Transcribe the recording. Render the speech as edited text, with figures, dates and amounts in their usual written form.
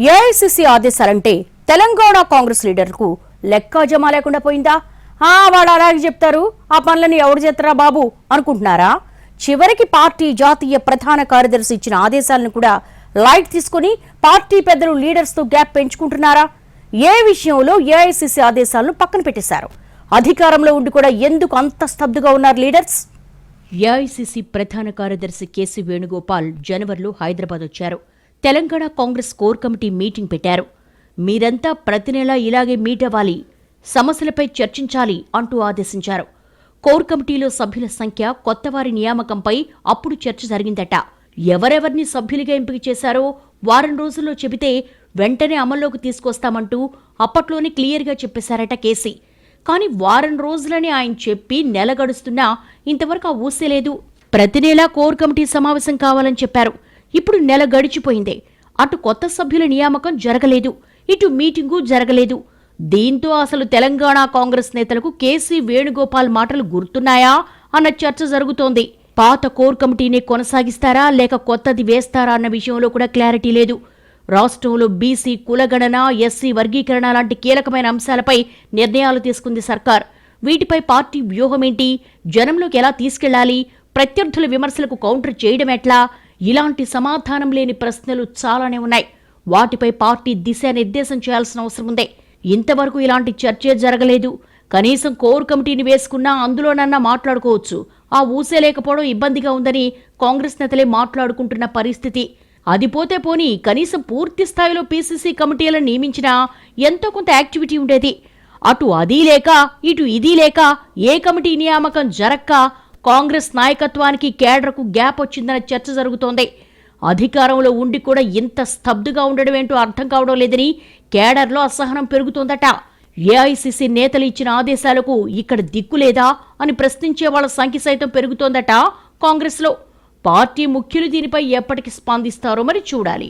AICC ఆదేశాలంటే Telangana Congress లీడర్కు లెక్కాజమా లేకుండా పోయిందా? వాడు అలాగే చెప్తారు, ఆ పనులని ఎవరు చేస్తారా బాబు అనుకుంటున్నారా? చివరికి పార్టీ జాతీయ ప్రధాన కార్యదర్శి ఇచ్చిన ఆదేశాలను కూడా లైట్ తీసుకుని పార్టీ పెద్దలు లీడర్స్ తో గ్యాప్ పెంచుకుంటున్నారా? ఏ విషయంలో ఏఐసీసీ ఆదేశాలను పక్కన పెట్టేశారు? అధికారంలో ఉండి కూడా ఎందుకు అంత స్తబ్దుగా ఉన్నారు లీడర్స్? ఏఐసీసీ ప్రధాన కార్యదర్శి కేసీ వేణుగోపాల్ జనవరిలో హైదరాబాద్ వచ్చారు. Telangana Congress core committee meeting పెట్టారు. మీరంతా ప్రతి నెలా ఇలాగే మీట్ అవ్వాలి, సమస్యలపై చర్చించాలి అంటూ ఆదేశించారు. కోర్ కమిటీలో సభ్యుల సంఖ్య, కొత్తవారి నియామకంపై అప్పుడు చర్చ జరిగిందట. ఎవరెవర్ని సభ్యులుగా ఎంపిక చేశారో వారం రోజుల్లో చెబితే వెంటనే అమల్లోకి తీసుకొస్తామంటూ అప్పట్లోనే క్లియర్గా చెప్పేశారట కేసీ. కానీ వారం రోజులని ఆయన చెప్పి నెల గడుస్తున్నా ఇంతవరకు ఆ ఊసేలేదు. ప్రతి నెలా కోర్ కమిటీ సమావేశం కావాలని చెప్పారు. ఇప్పుడు నెల గడిచిపోయింది. అటు కొత్త సభ్యుల నియామకం జరగలేదు, ఇటు మీటింగు జరగలేదు. దీంతో అసలు తెలంగాణ కాంగ్రెస్ నేతలకు కేసీ వేణుగోపాల్ మాటలు గుర్తున్నాయా అన్న చర్చ జరుగుతోంది. పాత కోర్ కమిటీని కొనసాగిస్తారా లేక కొత్తది వేస్తారా అన్న విషయంలో కూడా క్లారిటీ లేదు. రాష్ట్రంలో బీసీ కులగణన, ఎస్సీ వర్గీకరణ లాంటి కీలకమైన అంశాలపై నిర్ణయాలు తీసుకుంది సర్కార్. వీటిపై పార్టీ వ్యూహమేంటి, జనంలోకి ఎలా తీసుకెళ్లాలి, ప్రత్యర్థుల విమర్శలకు కౌంటర్ చేయడం ఎట్లా, ఇలాంటి సమాధానం లేని ప్రశ్నలు చాలానే ఉన్నాయి. వాటిపై పార్టీ దిశానిర్దేశం చేయాల్సిన అవసరం ఉంది. ఇంతవరకు ఇలాంటి చర్చే జరగలేదు. కనీసం కోర్ కమిటీని వేసుకున్నా అందులోనన్నా మాట్లాడుకోవచ్చు. ఆ ఊసే లేకపోవడం ఇబ్బందిగా ఉందని కాంగ్రెస్ నేతలే మాట్లాడుకుంటున్న పరిస్థితి. అది పోతే పోనీ కనీసం పూర్తి స్థాయిలో పీసీసీ కమిటీలను నియమించినా ఎంతో కొంత యాక్టివిటీ ఉండేది. అటు అది లేక ఇటు ఇది లేక ఏ కమిటీ నియామకం జరక్క కాంగ్రెస్ నాయకత్వానికి కేడర్కు గ్యాప్ వచ్చిందన్న చర్చ జరుగుతోంది. అధికారంలో ఉండి కూడా ఇంత స్తబ్దుగా ఉండడమేంటో అర్థం కావడం లేదని కేడర్లో అసహనం పెరుగుతోందట. ఏఐసీసీ నేతలు ఇచ్చిన ఆదేశాలకు ఇక్కడ దిక్కులేదా అని ప్రశ్నించే వాళ్ల సంఖ్య సైతం పెరుగుతోందట కాంగ్రెస్లో. పార్టీ ముఖ్యులు దీనిపై ఎప్పటికి స్పందిస్తారో మరి చూడాలి.